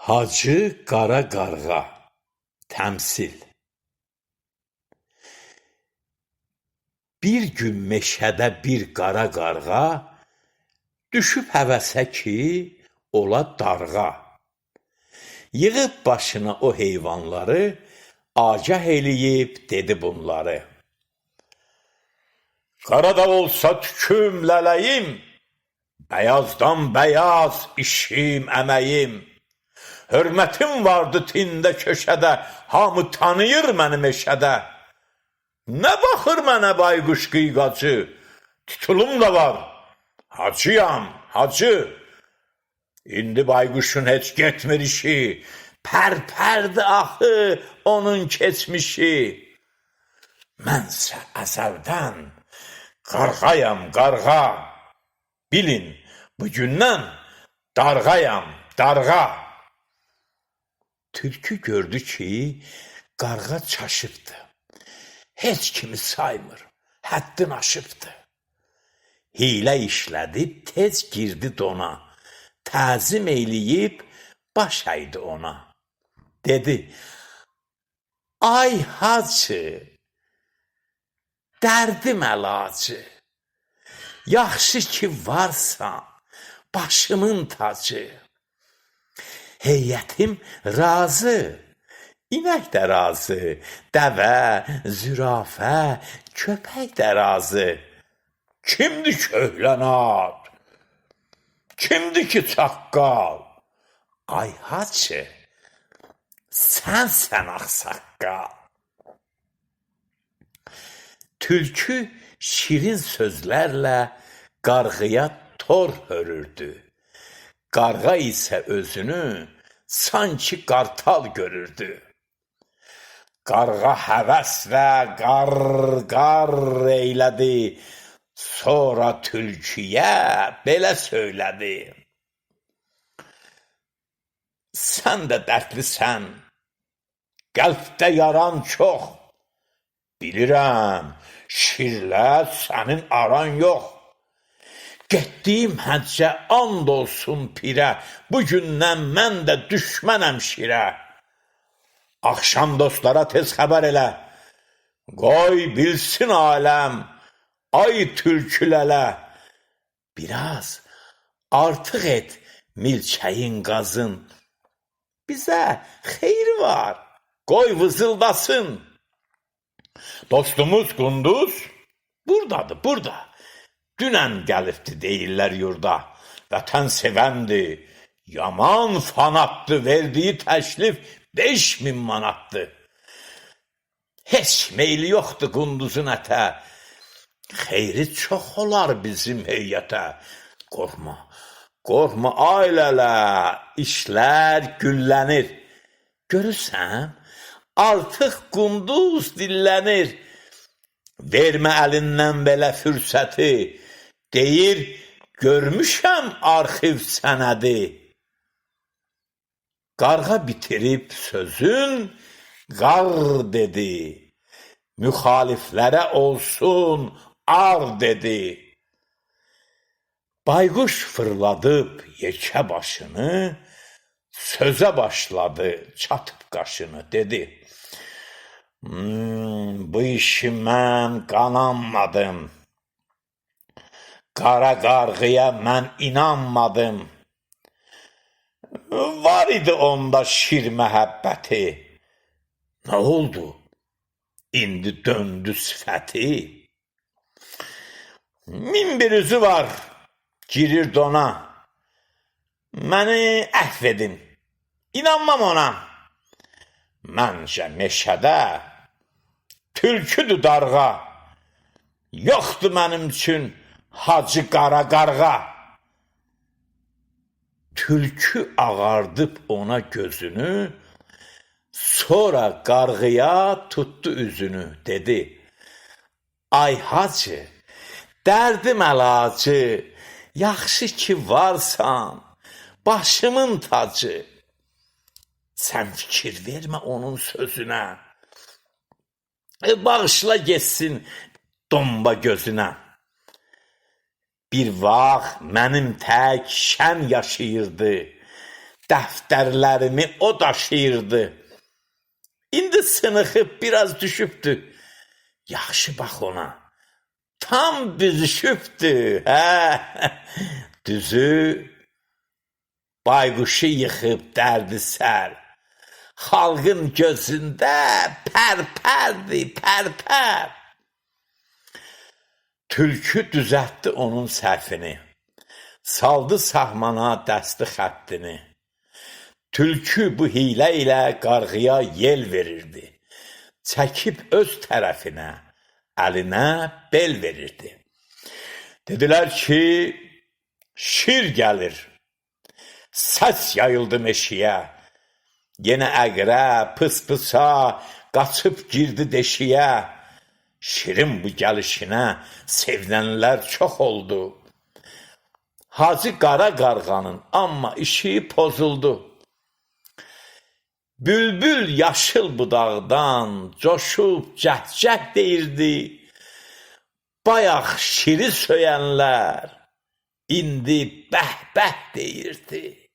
Hacı Qara Qarğa. Təmsil. Bir gün meşədə bir qara qarğa düşüb həvəsə ki, ola darğa. Yığıb başına o heyvanları, agah eləyib dedi bunları. Qara da olsa tüküm, lələyim, bəyazdan bəyaz işim, əməyim. Hörmətim vardı tində köşədə, hamı tanıyır məni meşədə. Nə baxır mənə bayquş qıyqacı, titulum da var, hacıyam, hacı. İndi bayquşun heç getmir işi, pərpərdi axı onun keçmişi. Mənsə əzəldən qarğayam, qarğa. Bilin, bugündən darğayam, darğa. Tülkü gördü ki, qarğa çaşıbdı. Heç kimi saymır, həddin aşıbdı. Hilə işlədib, tez girdi dona. Təzim eyləyib, baş əydi ona. Dedi, ay hacı, dərdim əlacı. Yaxşı ki varsan, başımın tacı. Heyətim razı, inək də razı, dəvə, zürafə, köpək də razı. Kimdir köhlən at? Kimdir ki çaqqal? Ay hacı, sənsən ağsaqqal. Tülkü şirin sözlərlə qarğıya tor hörürdü. Qarğa isə özünü sanki qartal görürdü. Qarğa həvəslə qar eylədi. Sonra tülküyə belə söylədi. Sən də dərdlisən, qəlbdə yaran çox. Bilirəm, şirlə sənin aran yox. Getdiyim həccə and olsun pirə, bugündən mən də düşmənəm şirə. Axşam dostlara tez xəbər elə, qoy bilsin aləm, ay tülkülələ. Biraz artıq et milçəyin qazın, bizə xeyri var, qoy vızıldasın. Dostumuz Qunduz buradadır, burada. Dünən gəlibdi deyirlər yurda. Vətən sevəndir, yaman fanatdır, verdiyi təklif 5000 manatdır. Heç meyli yoxdur Qunduzun ətə, xeyri çox olar bizim heyətə. Qorxma, qorxma ailələ, işlər güllənir. Görürsən, artıq Qunduz dillənir. Vermə əlindən belə fürsəti, deyir, görmüşəm arxiv sənədi. Qarğa bitirib sözün, qar dedi. Müxaliflərə olsun, ar dedi. Bayquş fırladıb yekə başını, sözə başladı, çatıb qaşını, dedi. Bu işi mən qananmadım. Qara qarğıya mən inanmadım. Var idi onda şir məhəbbəti. Nə oldu? İndi döndü sifəti. Min bir üzü var, girir dona. Məni əhv edin, inanmam ona. Məncə meşədə tülküdür darğa. Yoxdur mənim üçün hacı qara qarğa. Tülkü ağardıb ona gözünü, sonra qarğıya tutdu üzünü, dedi. Ay hacı, dərdim əlacı, yaxşı ki varsan, başımın tacı. Sən fikir vermə onun sözünə. Bağışla getsin domba gözünə. Bir vaxt mənim tək şən yaşayırdı. dəftərlərimi o daşıyırdı. İndi sınıxıb biraz düşübdü. Yaxşı bax ona. Tam büzüşübdü. Hə? Düzü bayquşu yıxıb dərdi sər. Xalqın gözündə pərpərdi, pərpər. Tülkü düzəltdi onun səhvini. Saldı sahmana dəsti xəttini. Tülkü bu hiylə ilə qarğıya yel verirdi. Çəkib öz tərəfinə, əlinə bel verirdi. Dedilər ki, şir gəlir. Səs yayıldı meşiyə. Yenə əqrə, pıs-pısa, qaçıb girdi deşiyə. Şirin bu gəlişinə sevinənlər çox oldu. Hacı Qara Qarğanın amma işi pozuldu. Bülbül yaşıl budaqdan coşub cəhcəh deyirdi. Bayaq şiri söyənlər indi bəh-bəh deyirdi.